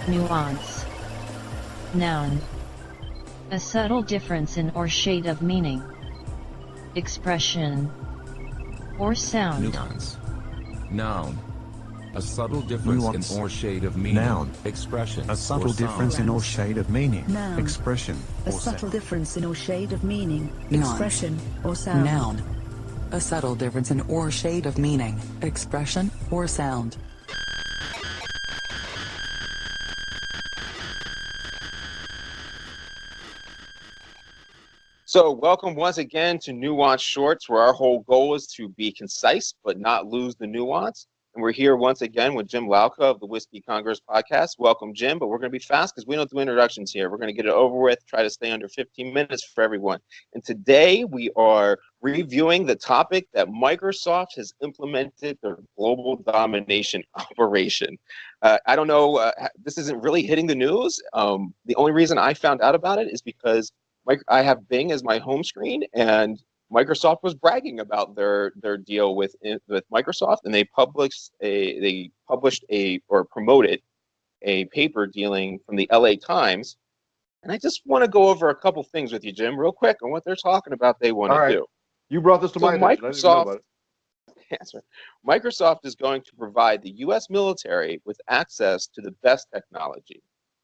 Nuance. Noun. A subtle difference in or shade of meaning. Expression. Or sound. Nuance. Noun. A subtle difference Nuance. in or shade of meaning. Noun. Expression. A subtle or difference in or Nuance. shade of meaning, Noun. expression, A or subtle sound. difference in or shade of meaning, Nuance. expression, or sound. Noun. A subtle difference in or shade of meaning, expression, or sound. So welcome once again to Nuance Shorts, where our whole goal is to be concise but not lose the nuance. And we're here once again with Jim Lauka of the Whiskey Congress podcast. Welcome, Jim, but we're going to be fast because we don't do introductions here. We're going to get it over with, try to stay under 15 minutes for everyone. And today we are reviewing the topic that Microsoft has implemented their global domination operation. I don't know, this isn't really hitting the news. The only reason I found out about it is because I have Bing as my home screen, and Microsoft was bragging about their deal with Microsoft, and they promoted a paper dealing from the LA Times. And I just want to go over a couple things with you, Jim, real quick on what they're talking about they want to do. You brought this to my attention. I didn't know about it. Yes, sir. Microsoft is going to provide the U.S. military with access to the best technology,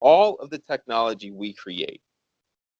all of the technology we create.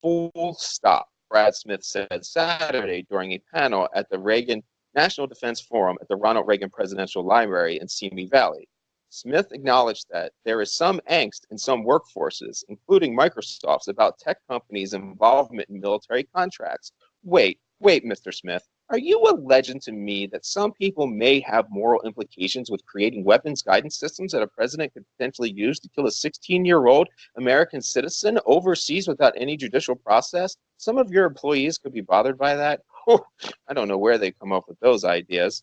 Full stop, Brad Smith said Saturday during a panel at the Reagan National Defense Forum at the Ronald Reagan Presidential Library in Simi Valley. Smith acknowledged that there is some angst in some workforces, including Microsoft's, about tech companies' involvement in military contracts. Wait, Mr. Smith. Are you alleging to me that some people may have moral implications with creating weapons guidance systems that a president could potentially use to kill a 16-year-old American citizen overseas without any judicial process? Some of your employees could be bothered by that. I don't know where they come up with those ideas.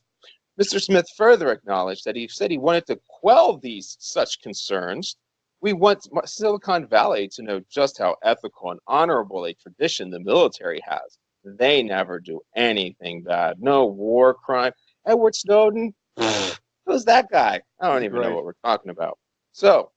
Mr. Smith further acknowledged that he said he wanted to quell such concerns. We want Silicon Valley to know just how ethical and honorable a tradition the military has. They never do anything bad. No war crime. Edward Snowden, who's that guy? I don't even know what we're talking about. So,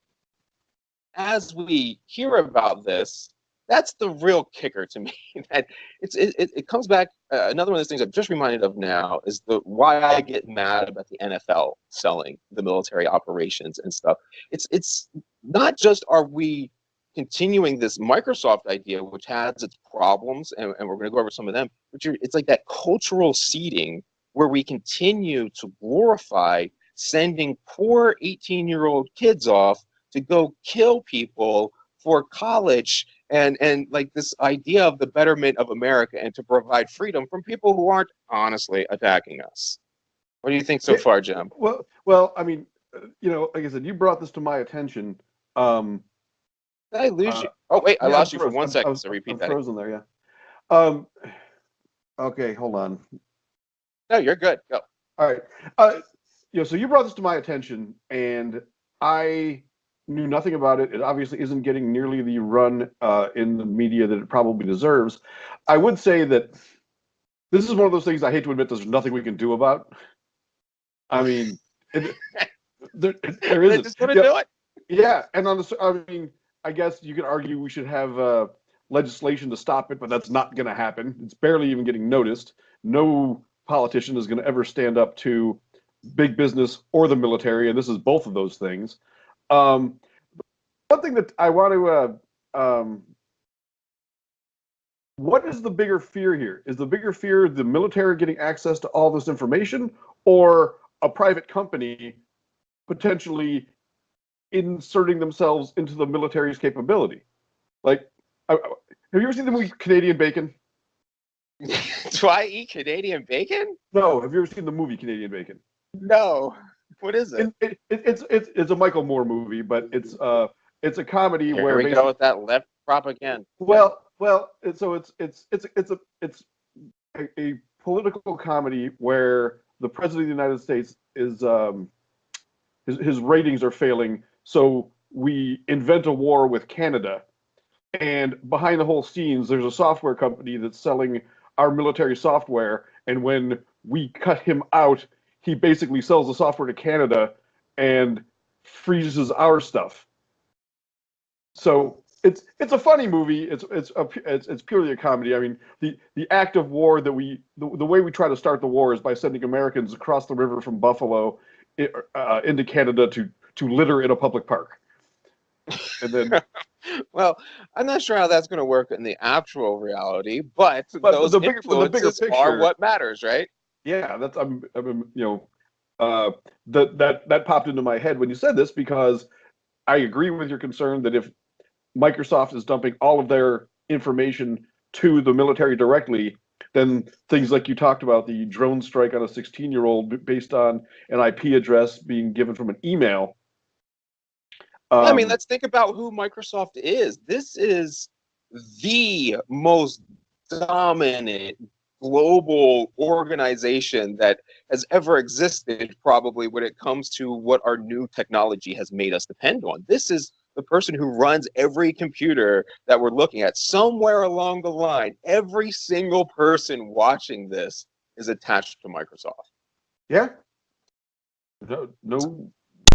as we hear about this, that's the real kicker to me. That it comes back. Another one of those things I'm just reminded of now is why I get mad about the NFL selling the military operations and stuff. It's not just are we continuing this Microsoft idea, which has its problems, and we're going to go over some of them, but it's like that cultural seeding where we continue to glorify sending poor 18-year-old kids off to go kill people for college and like this idea of the betterment of America and to provide freedom from people who aren't honestly attacking us. What do you think so far, Jim? Well, I mean, like I said, you brought this to my attention. Did I lose you? Oh, wait, I lost you for 1 second, so repeat I'm that. frozen there, yeah. Okay, hold on. No, you're good. Go. All right. So you brought this to my attention, and I knew nothing about it. It obviously isn't getting nearly the run in the media that it probably deserves. I would say that this is one of those things I hate to admit there's nothing we can do about. I mean, there isn't. Just going to do it. Yeah, and I guess you could argue we should have legislation to stop it, but that's not going to happen. It's barely even getting noticed. No politician is going to ever stand up to big business or the military, and this is both of those things. One thing that I want to, what is the bigger fear here? Is the bigger fear the military getting access to all this information, or a private company potentially inserting themselves into the military's capability? Like, have you ever seen the movie Canadian Bacon? Do I eat Canadian bacon? No. Have you ever seen the movie Canadian Bacon? No. What is it? It's a Michael Moore movie, but it's a comedy Here where we go with that left propaganda. Well, it's a political comedy where the president of the United States is his ratings are failing, so we invent a war with Canada. And behind the whole scenes, there's a software company that's selling our military software. And when we cut him out, he basically sells the software to Canada and freezes our stuff. So it's a funny movie. It's purely a comedy. I mean, the act of war that the way we try to start the war is by sending Americans across the river from Buffalo into Canada to litter in a public park, and then. Well, I'm not sure how that's going to work in the actual reality, but But those the bigger influences are picture, what matters, right? yeah, that's that popped into my head when you said this because I agree with your concern that if Microsoft is dumping all of their information to the military directly, then things like you talked about, the drone strike on a 16-year-old based on an IP address being given from an email. I mean, let's think about who Microsoft is. This is the most dominant global organization that has ever existed, probably when it comes to what our new technology has made us depend on. This is the person who runs every computer that we're looking at. Somewhere along the line, every single person watching this is attached to Microsoft. Yeah, no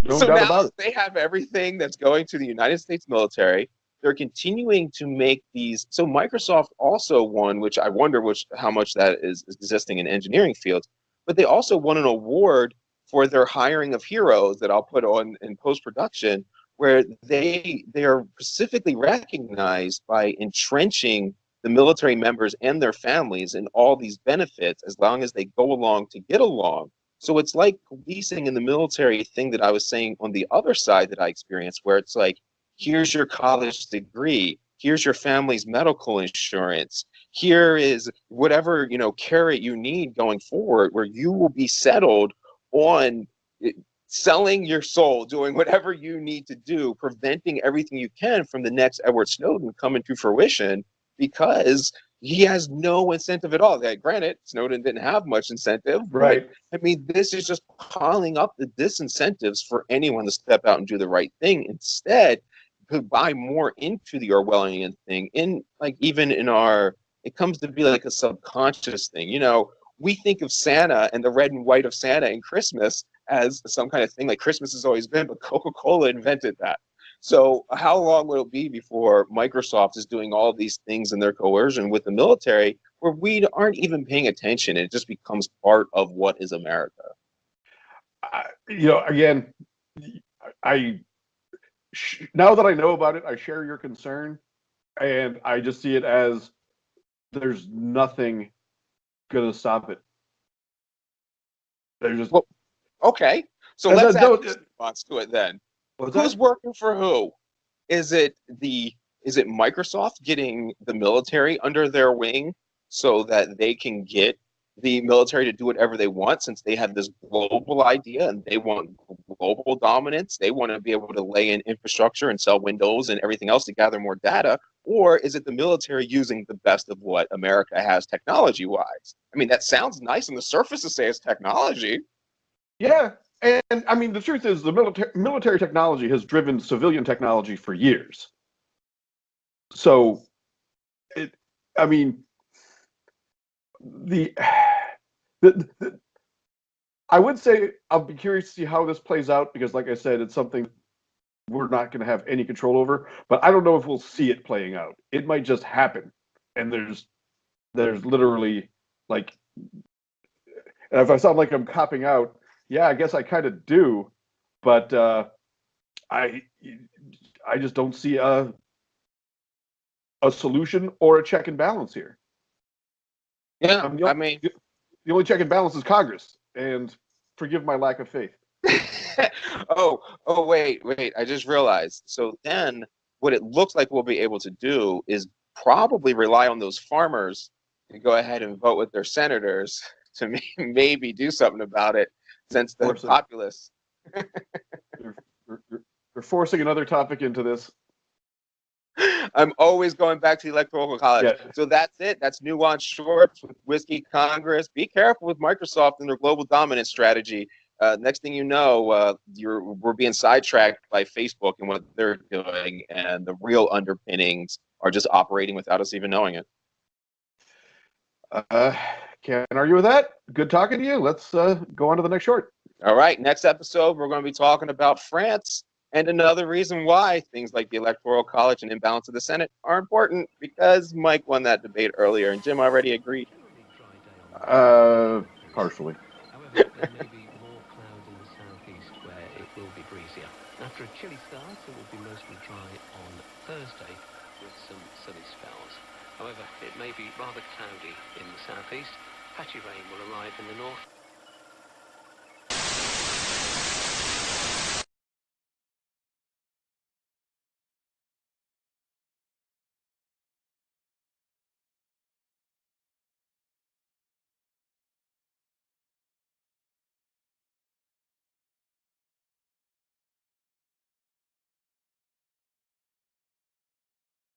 So doubt now about it. they have everything that's going to the United States military. They're continuing to make these. So Microsoft also won, which I wonder how much that is existing in engineering fields, but they also won an award for their hiring of heroes that I'll put on in post-production, where they are specifically recognized by entrenching the military members and their families in all these benefits as long as they go along to get along. So it's like policing in the military thing that I was saying on the other side that I experienced, where it's like, here's your college degree, here's your family's medical insurance, here is whatever carrot you need going forward, where you will be settled on selling your soul, doing whatever you need to do, preventing everything you can from the next Edward Snowden coming to fruition, because he has no incentive at all. That, granted, Snowden didn't have much incentive, Right. but I mean, this is just piling up the disincentives for anyone to step out and do the right thing. Instead, to buy more into the Orwellian thing, even in our, it comes to be like a subconscious thing. We think of Santa and the red and white of Santa and Christmas as some kind of thing like Christmas has always been, but Coca-Cola invented that. So how long will it be before Microsoft is doing all these things in their coercion with the military where we aren't even paying attention? It just becomes part of what is America. Again, now that I know about it, I share your concern, and I just see it as there's nothing going to stop it. There's just okay. So let's add this nuance to it then. Who's working for who? Is it Microsoft getting the military under their wing so that they can get the military to do whatever they want, since they have this global idea and they want global dominance? They want to be able to lay in infrastructure and sell Windows and everything else to gather more data. Or is it the military using the best of what America has technology-wise? I mean, that sounds nice on the surface to say it's technology. Yeah. And I mean, the truth is, the military technology has driven civilian technology for years. So, I mean, I would say I'll be curious to see how this plays out, because, like I said, it's something we're not going to have any control over. But I don't know if we'll see it playing out. It might just happen, and there's literally like, and if I sound like I'm copping out, yeah, I guess I kind of do, but I just don't see a solution or a check and balance here. Yeah, I mean, the only check and balance is Congress, and forgive my lack of faith. oh, wait, I just realized. So then what it looks like we'll be able to do is probably rely on those farmers to go ahead and vote with their senators to maybe do something about it, since the populace. We're forcing another topic into this. I'm always going back to the Electoral College. Yeah. So that's it. That's Nuance Shorts with Whiskey Congress. Be careful with Microsoft and their global dominance strategy. Next thing you know, we're being sidetracked by Facebook and what they're doing, and the real underpinnings are just operating without us even knowing it. Can't argue with that. Good talking to you. Let's go on to the next short. All right. Next episode, we're going to be talking about France And another reason why things like the Electoral College and imbalance of the Senate are important, because Mike won that debate earlier and Jim already agreed. Partially. However, there may be more cloud in the southeast where it will be breezier. After a chilly start, it will be mostly dry on Thursday with some sunny spells. However, it may be rather cloudy in the southeast. Patchy rain will arrive in the north.